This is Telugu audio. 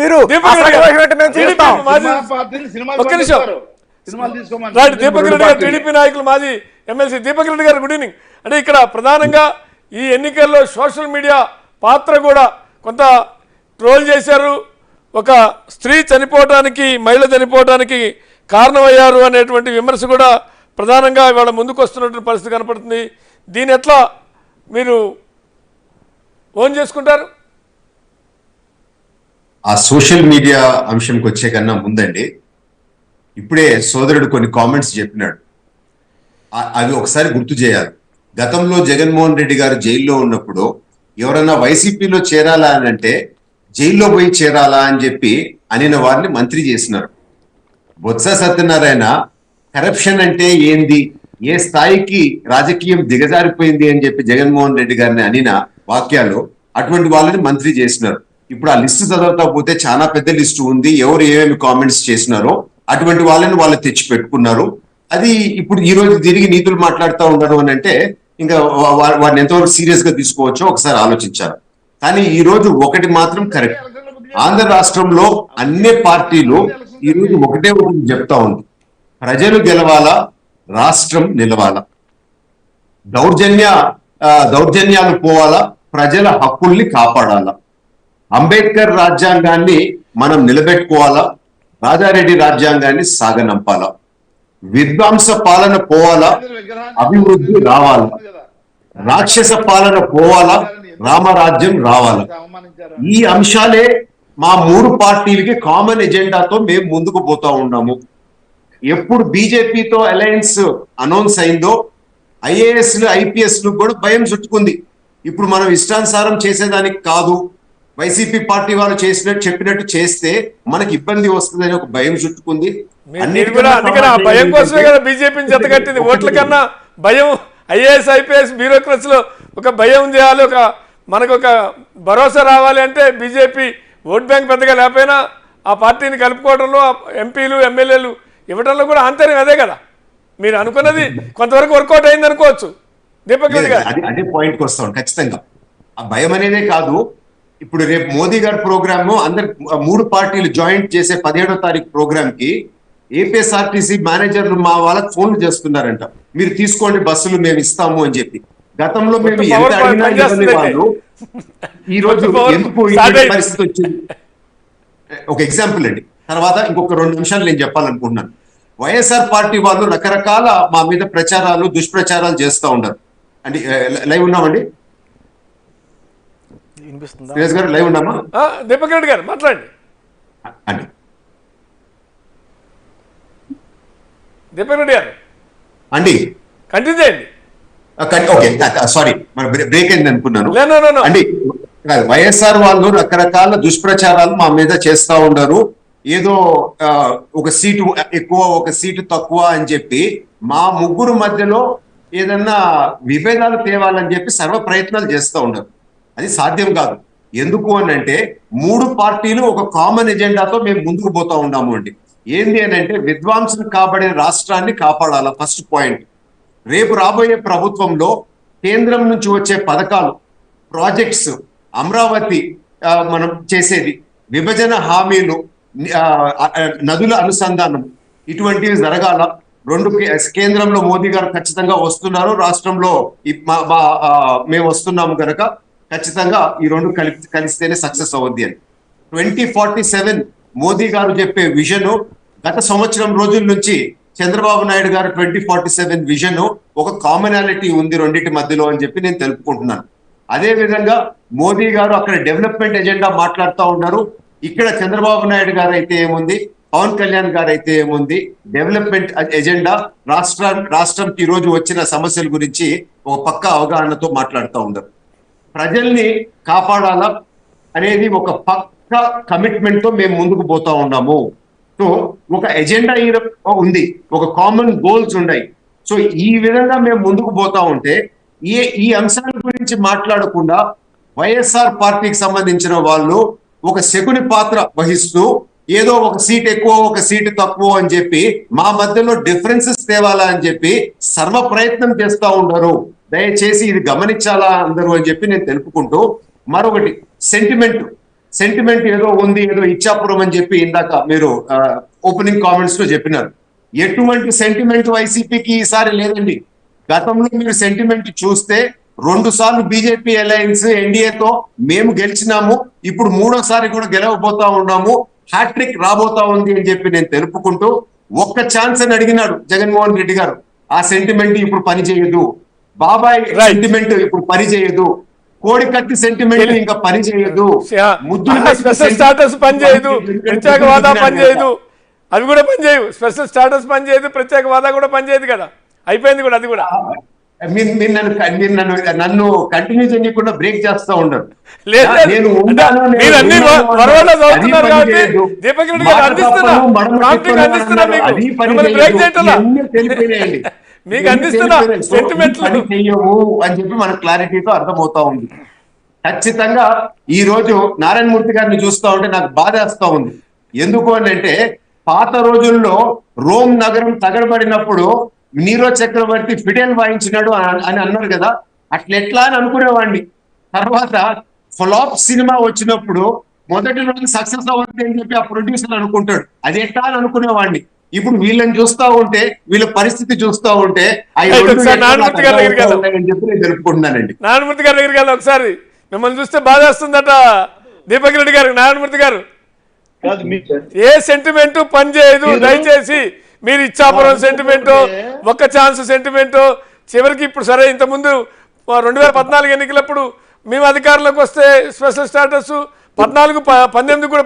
మీరు దీపక్ రెడ్డి గారు టీడీపీ నాయకులు మాజీ ఎమ్మెల్సీ దీపక్ రెడ్డి గారు గుడ్ ఈవినింగ్. అంటే ఇక్కడ ప్రధానంగా ఈ ఎన్నికల్లో సోషల్ మీడియా పాత్ర కూడా కొంత ట్రోల్ చేశారు. ఒక స్త్రీ చనిపోవడానికి, మహిళ చనిపోవడానికి కారణమయ్యారు అనేటువంటి విమర్శ కూడా ప్రధానంగా ఇవాళ ముందుకు వస్తున్నటువంటి పరిస్థితి కనపడుతుంది. దీని ఎట్లా మీరు ఓన్ చేసుకుంటారు? ఆ సోషల్ మీడియా అంశంకి వచ్చే కన్నా ముందండి, ఇప్పుడే సోదరుడు కొన్ని కామెంట్స్ చెప్పినాడు, అవి ఒకసారి గుర్తు చేయాలి. గతంలో జగన్మోహన్ రెడ్డి గారు జైల్లో ఉన్నప్పుడు ఎవరన్నా వైసీపీలో చేరాలా అని అంటే జైల్లో పోయి చేరాలా అని చెప్పి అనిన వారిని మంత్రి చేసినారు. బొత్స సత్యనారాయణ కరప్షన్ అంటే ఏంది, ఏ స్థాయికి రాజకీయం దిగజారిపోయింది అని చెప్పి జగన్మోహన్ రెడ్డి గారిని అనిన వాక్యాలు, అటువంటి వాళ్ళని మంత్రి చేసినారు. ఇప్పుడు ఆ లిస్టు చదువుతా పోతే చాలా పెద్ద లిస్టు ఉంది, ఎవరు ఏమేమి కామెంట్స్ చేసినారో అటువంటి వాళ్ళని వాళ్ళు తెచ్చి పెట్టుకున్నారు. అది ఇప్పుడు ఈ రోజు తిరిగి నీతులు మాట్లాడుతూ ఉన్నారు అని అంటే ఇంకా వాడిని ఎంతవరకు సీరియస్ గా తీసుకోవచ్చో ఒకసారి ఆలోచించారు. కానీ ఈ రోజు ఒకటి మాత్రం కరెక్ట్, ఆంధ్ర రాష్ట్రంలో అన్ని పార్టీలు ఈ రోజు ఒకటే ఒకటి చెప్తా ఉంది, ప్రజలు గెలవాలా, రాష్ట్రం నిలవాలా, దౌర్జన్యాలు పోవాలా, ప్రజల హక్కుల్ని కాపాడాలా, అంబేద్కర్ రాజ్యాంగాన్ని మనం నిలబెట్టుకోవాలా, రాజారెడ్డి రాజ్యాంగాన్ని సాగనంపాలా, విధ్వంస పాలన పోవాలా, అభివృద్ధి రావాలా, రాక్షస పాలన పోవాలా, రామరాజ్యం రావాలా. ఈ అంశాలే మా మూడు పార్టీలకి కామన్ ఎజెండాతో మేము ముందుకు పోతా ఉన్నాము. ఎప్పుడు బీజేపీతో అలయన్స్ అనౌన్స్ అయిందో ఐఏఎస్లు ఐపీఎస్లు కూడా భయం చుట్టుకుంది. ఇప్పుడు మనం ఇష్టానుసారం చేసేదానికి కాదు, వైసీపీ పార్టీ వాళ్ళు చెప్పినట్టు చేస్తే మనకి ఇబ్బంది వస్తుందని ఒక భయం చుట్టుకుంది. భయం కోసమే కదా బీజేపీని జతకట్టింది. ఓట్ల కన్నా భయం, ఐఏఎస్ ఐపీఎస్ బ్యూరోక్రసీలో ఒక భయం చేయాలి, మనకు ఒక భరోసా రావాలి అంటే బీజేపీ ఓట్ బ్యాంక్ పెద్దగా లేకపోయినా ఆ పార్టీని కలుపుకోవడంలో, ఎంపీలు ఎమ్మెల్యేలు ఇవ్వడంలో కూడా ఆంతర్యం అదే కదా. మీరు అనుకున్నది కొంతవరకు వర్కౌట్ అయింది అనుకోవచ్చు. దీపక్ రెడ్డి గారు అదే పాయింట్కి వస్తాం. ఖచ్చితంగా ఆ భయం అనేదే కాదు, ఇప్పుడు రేపు మోదీ గారి ప్రోగ్రామ్ అందరు మూడు పార్టీలు జాయింట్ చేసే 17వ తారీఖు ప్రోగ్రామ్ కి ఏపీఎస్ఆర్టీసీ మేనేజర్లు మా వాళ్ళకి ఫోన్లు చేస్తున్నారంట, మీరు తీసుకోండి బస్సులు మేము ఇస్తాము అని చెప్పి. గతంలో మేము ఎంత అడిగినా వాళ్ళు ఈ రోజు ఎందుకు పరిస్థితి వచ్చింది. ఒక ఎగ్జాంపుల్ అండి, తర్వాత ఇంకొక 2 నిమిషాలు నేను చెప్పాలనుకుంటున్నాను. వైఎస్ఆర్ పార్టీ వాళ్ళు రకరకాల మా మీద ప్రచారాలు, దుష్ప్రచారాలు చేస్తూ ఉంటారు. అంటే లైవ్ ఉన్నామండి, గారు లైవ్ ఉన్నామా? దీపక్ రెడ్డి గారు మాట్లాడండి. అండి దీపక్ రెడ్డి గారు అండి కంటిన్యూ చేయండి. ఓకే, సారీ మన బ్రేక్ అయింది అనుకున్నాను అండి. వైఎస్ఆర్ వాళ్ళు రకరకాల దుష్ప్రచారాలు మా మీద చేస్తా ఉన్నారు. ఏదో ఒక సీటు ఎక్కువ, ఒక సీటు తక్కువ అని చెప్పి మా ముగ్గురు మధ్యలో ఏదన్నా విభేదాలు తేవాలని చెప్పి సర్వ ప్రయత్నాలు చేస్తూ ఉన్నారు. అది సాధ్యం కాదు. ఎందుకు అని అంటే మూడు పార్టీలు ఒక కామన్ ఎజెండాతో మేము ముందుకు పోతా ఉన్నాము అండి. ఏంది అని అంటే విధ్వంసం కాబడే రాష్ట్రాన్ని కాపాడాల. ఫస్ట్ పాయింట్, రేపు రాబోయే ప్రభుత్వంలో కేంద్రం నుంచి వచ్చే పథకాలు, ప్రాజెక్ట్స్, అమరావతి మనం చేసేది, విభజన హామీలు, నదుల అనుసంధానం, ఇటువంటివి జరగాల. కేంద్రంలో మోదీ గారు ఖచ్చితంగా వస్తున్నారు, రాష్ట్రంలో మేము వస్తున్నాము కనుక ఖచ్చితంగా ఈ రెండు కలిస్తేనే సక్సెస్ అవుద్ది అని. 2047 మోదీ గారు చెప్పే విజన్ గత సంవత్సరం రోజుల నుంచి చంద్రబాబు నాయుడు గారు 2047 విజన్ ఒక కామనాలిటీ ఉంది రెండింటి మధ్యలో అని చెప్పి నేను తెలుపుకుంటున్నాను. అదే విధంగా మోదీ గారు అక్కడ డెవలప్మెంట్ ఎజెండా మాట్లాడుతూ ఉన్నారు, ఇక్కడ చంద్రబాబు నాయుడు గారు అయితే ఏముంది, పవన్ కళ్యాణ్ గారు అయితే ఏముంది, డెవలప్మెంట్ ఎజెండా, రాష్ట్రంకి ఈ రోజు వచ్చిన సమస్యల గురించి ఒక పక్క అవగాహనతో మాట్లాడుతూ ఉన్నారు. ప్రజల్ని కాపాడాలా అనేది ఒక పక్క కమిట్మెంట్ తో మేము ముందుకు పోతా ఉన్నాము. సో ఒక ఎజెండా ఉంది, ఒక కామన్ గోల్స్ ఉన్నాయి. సో ఈ విధంగా మేము ముందుకు పోతా ఉంటే ఈ అంశాల గురించి మాట్లాడకుండా వైఎస్ఆర్ పార్టీకి సంబంధించిన వాళ్ళు ఒక శకుని పాత్ర వహిస్తూ ఏదో ఒక సీట్ ఎక్కువ, ఒక సీటు తక్కువ అని చెప్పి మా మధ్యలో డిఫరెన్సెస్ తేవాలా అని చెప్పి సర్వ ప్రయత్నం చేస్తూ ఉండరు. దయచేసి ఇది గమనించాలా అందరూ అని చెప్పి నేను తెలుపుకుంటూ, మరొకటి సెంటిమెంట్ ఏదో ఉంది, ఏదో ఇచ్చాపురం అని చెప్పి ఇందాక మీరు ఓపెనింగ్ కామెంట్స్ లో చెప్పినారు. ఎటువంటి సెంటిమెంట్ వైసీపీకి ఈసారి లేదండి. గతంలో మీరు సెంటిమెంట్ చూస్తే 2 సార్లు బీజేపీ అలయన్స్ ఎన్డీఏతో మేము గెలిచినాము, ఇప్పుడు 3వ సారి కూడా గెలవబోతా ఉన్నాము, హ్యాట్రిక్ రాబోతా ఉంది అని చెప్పి నేను తెలుపుకుంటూ ఒక్క ఛాన్స్ అని అడిగినాడు జగన్మోహన్ రెడ్డి గారు. ఆ సెంటిమెంట్ ఇప్పుడు పనిచేయదు. బాబాయ్ సెంటిమెంట్ ఇప్పుడు పనిచేయదు. కోడికత్తి సెంటిమెంట్ ఇంకా పనిచేయదు. స్పెషల్ స్టాటస్ పనిచేయదు, ప్రత్యేక హోదా పనిచేయదు, అవి కూడా పనిచేయవు. స్పెషల్ స్టాటస్ పనిచేయదు, ప్రత్యేక హోదా కూడా పనిచేయదు కదా, అయిపోయింది కూడా అది కూడా. నన్ను కంటిన్యూ చేయకుండా బ్రేక్ చేస్తా ఉండరు. మీకు అందిస్తున్నా పని చెయ్యవు అని చెప్పి మనకు క్లారిటీతో అర్థమవుతా ఉంది. ఖచ్చితంగా ఈ రోజు నారాయణమూర్తి గారిని చూస్తా ఉంటే నాకు బాధేస్తా ఉంది. ఎందుకు అని అంటే పాత రోజుల్లో రోమ్ నగరం తగలబడినప్పుడు నీరో చక్రవర్తి ఫిడెల్ వాయించినాడు అని అన్నారు కదా, అట్లెట్లా అని అనుకునేవాడిని. తర్వాత ఫ్లాప్ సినిమా వచ్చినప్పుడు మొదటి రోజు సక్సెస్ అవ్వద్దు అని చెప్పి ఆ ప్రొడ్యూసర్ అనుకుంటాడు, అది ఎట్లా అని అనుకునేవాడిని. ఇప్పుడు వీళ్ళని చూస్తా ఉంటే, వీళ్ళ పరిస్థితి చూస్తా ఉంటే నారాయణమూర్తి గారి తెలుపుకుంటున్నానండి. నారాయణమూర్తి గారి దగ్గరికి వెళ్ళి ఒకసారి మిమ్మల్ని చూస్తే బాధ వస్తుందట దీపక్ రెడ్డి గారు. నారాయణమూర్తి గారు, ఏ సెంటిమెంట్ పనిచేయదు, దయచేసి మీరు ఇచ్చాపురం సెంటిమెంట్, ఒక్క ఛాన్స్ సెంటిమెంట్, చివరికి ఇప్పుడు సరే ఇంతకుముందు 2014 ఎన్నికలప్పుడు మేము అధికారంలోకి వస్తే స్పెషల్ స్టాటస్ 14, 18 కూడా